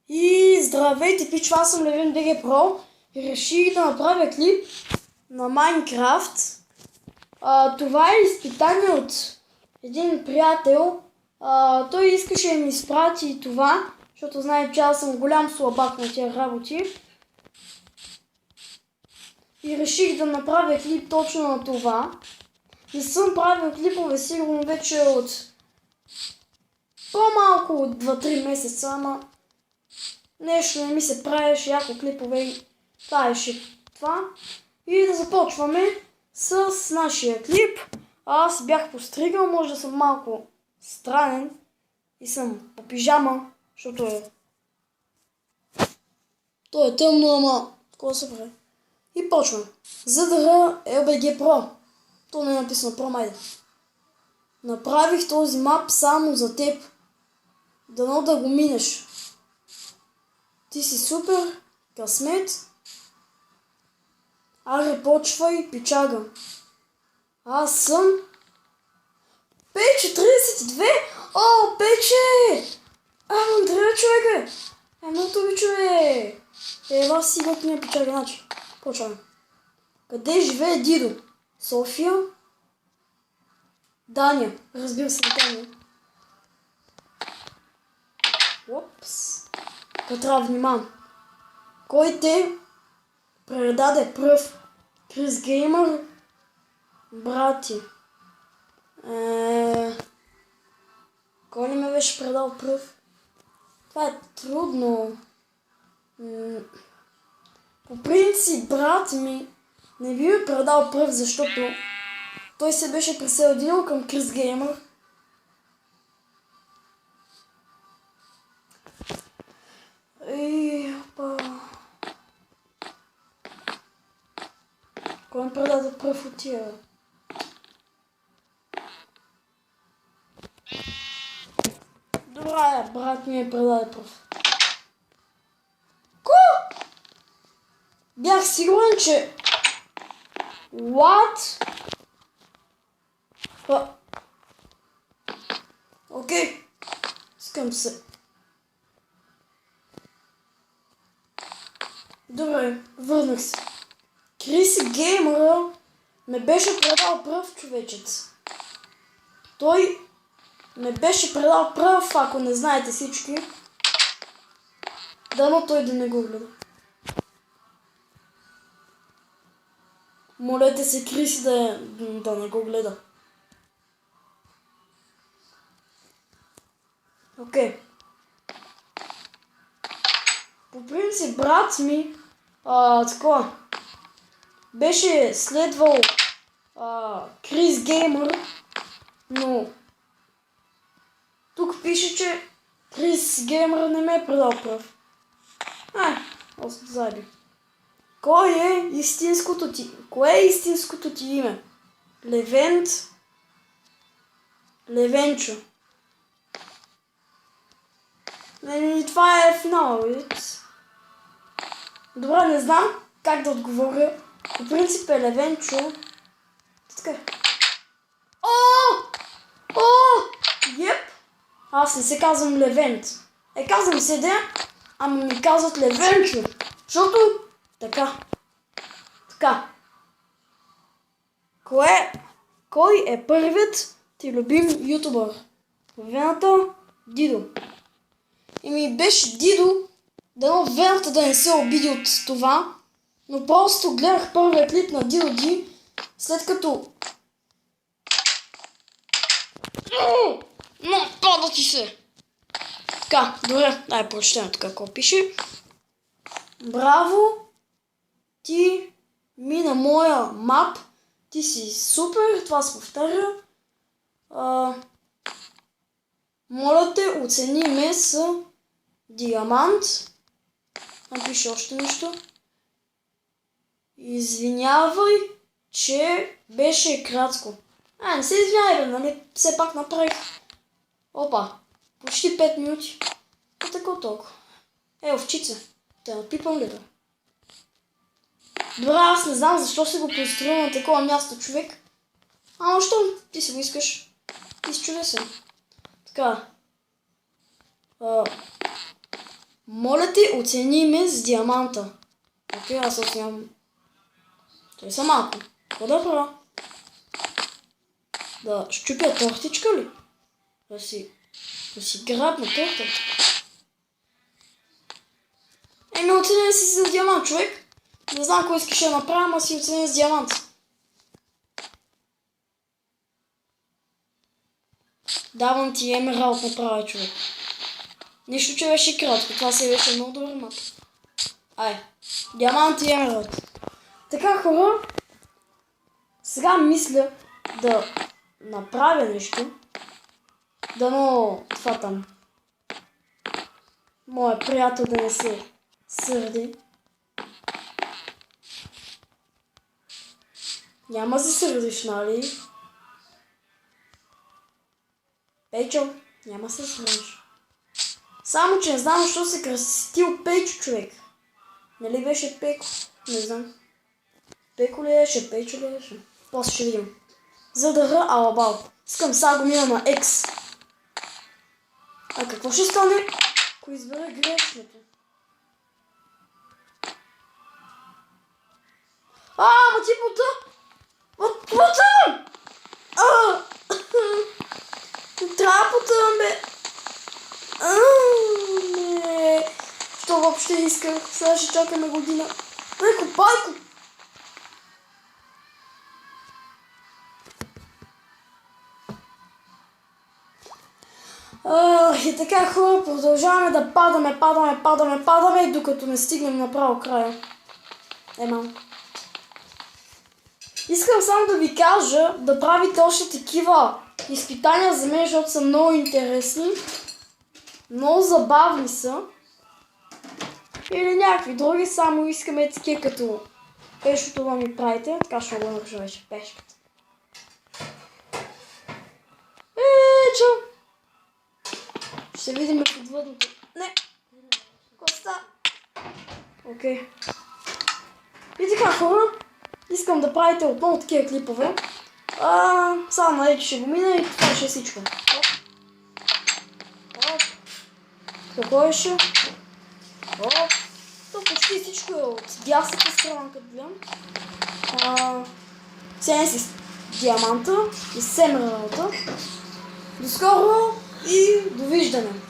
И здравейте, пичо, аз съм Левин БГ Pro и реших да направя клип на Майнкрафт. Това е изпитание от един приятел. Той искаше да ми изпрати това, защото знае, че аз съм голям слабак на тия работи. И реших да направя клип точно на това. Не съм правил клипове сигурно вече от по-малко от 2-3 месеца, ама нещо не ми се правеше, яко клипове и това беше това. И да започваме с нашия клип. Аз бях постригал, може да съм малко странен и съм по пижама, защото то е тъмно, ама какво се прави. И почвам. ZDR LBG Pro. То не е написано Pro, майде. Направих този мап само за теб. Дано да го минеш. Ти си супер, късмет. Аре, почвай, пичага. Аз съм Пече 32. О, Пече! Андрея, човека! Много ви човек! Ева си готиния пичага, значи. Почваме. Къде живее Дидо? София? Даня. Разбира се, Даня. Опс. Като трябва внимавам. Кой те предаде пръв? Крис Геймър? Брати. Кой ли ме беше предал пръв? Това е трудно. По принцип, брат ми не би ме предал пръв, защото той се беше присъединил към Крис Геймър. Кой ме предаде пръв от тия? Добре, брат ми е предаде пръв. Ко? Бях сигурен, че... What? Окей. Скъм се. Добре, върнах се. Крис Геймъра ме беше предал пръв, човечец. Той ме беше предал пръв, ако не знаете всички. Дано той да не го гледа. Молете се Крис да не го гледа. Окей. По принцип, брат ми такова беше следвал Крис Геймър, но тук пише, че Крис Геймър не ме е предал пръв. Заби. Кое е истинското ти име? Левенчо. Това е финал, видите. Добре, не знам как да отговоря. По принцип е Левенчо. Така. Еп! Аз не се казвам Левент. Казвам се да, ама ми казват Левенчо. Защото така. Кой е първият ти любим ютубър? Вената Дидо. Беше Дидо. Дано Вената да не се обиди от това. Но просто гледах първия клип на Дидо Ди, след като... Пада ти се! Така, добре, дай прочетем така, какво пише. Браво! Ти мина моя мап. Ти си супер, това се повтаря. Моля те, оцени ме с диамант. Напише още нещо. Извинявай, че беше кратко. Не се извинявай, нали? Все пак направих. Опа, почти 5 минути. Тако толкова. Овчица. Те напипам ли да? Добре, аз не знам защо си го построил на такова място, човек. Ама що? Ти си го искаш. Ти си чудесен. Така. Моля ти, оцени ме с диаманта. Окей, аз оценявам. Той са малко. Какво да правя? Да щупя тортичка ли? Да си грабна торта. Еми, оценя си с диамант, човек. Не знам кой искаш да направя, ама си оценя с диамант. Давам ти емералд направя, човек. Нищо, че беше кратко. Това си беше много добър мап. Ай, диамант и емералд. Така, хора. Сега мисля да направя нещо. Дано това там. Моят приятел да не се сърди. Няма да се сърдиш, нали? Пейчо, няма се сърдиш. Само, че не знам, защо се кръстил Пейчо, човек. Нали беше Пеко? Не знам. Пеко ли беше? Пейчо ли беше? После ще видим. За да ра алабал. Искам сега го мина на X. А какво ще стане, ако избера грешното? Ма ти пота! Потъм! Не трябва да потъм, бе! Не! Що въобще исках? Сега ще чакаме година. Байко! И така, хора, продължаваме да падаме, докато не стигнем направо края. Искам само да ви кажа да правите още такива изпитания за мен, защото са много интересни. Много забавни са. Или някакви други, само искаме такива като пешото да ми правите. Така ще го нарежа вече пешката. Чао! Ще видим подводното. Не! Коста! Окей. И така, хора, искам да правите отново такива клипове. Само на реки ще го мина и това ще е всичко. Какво беше? То почти всичко е от дясната страна, като гледам. Ценя си с диаманта и с емералда. До скоро и довиждане!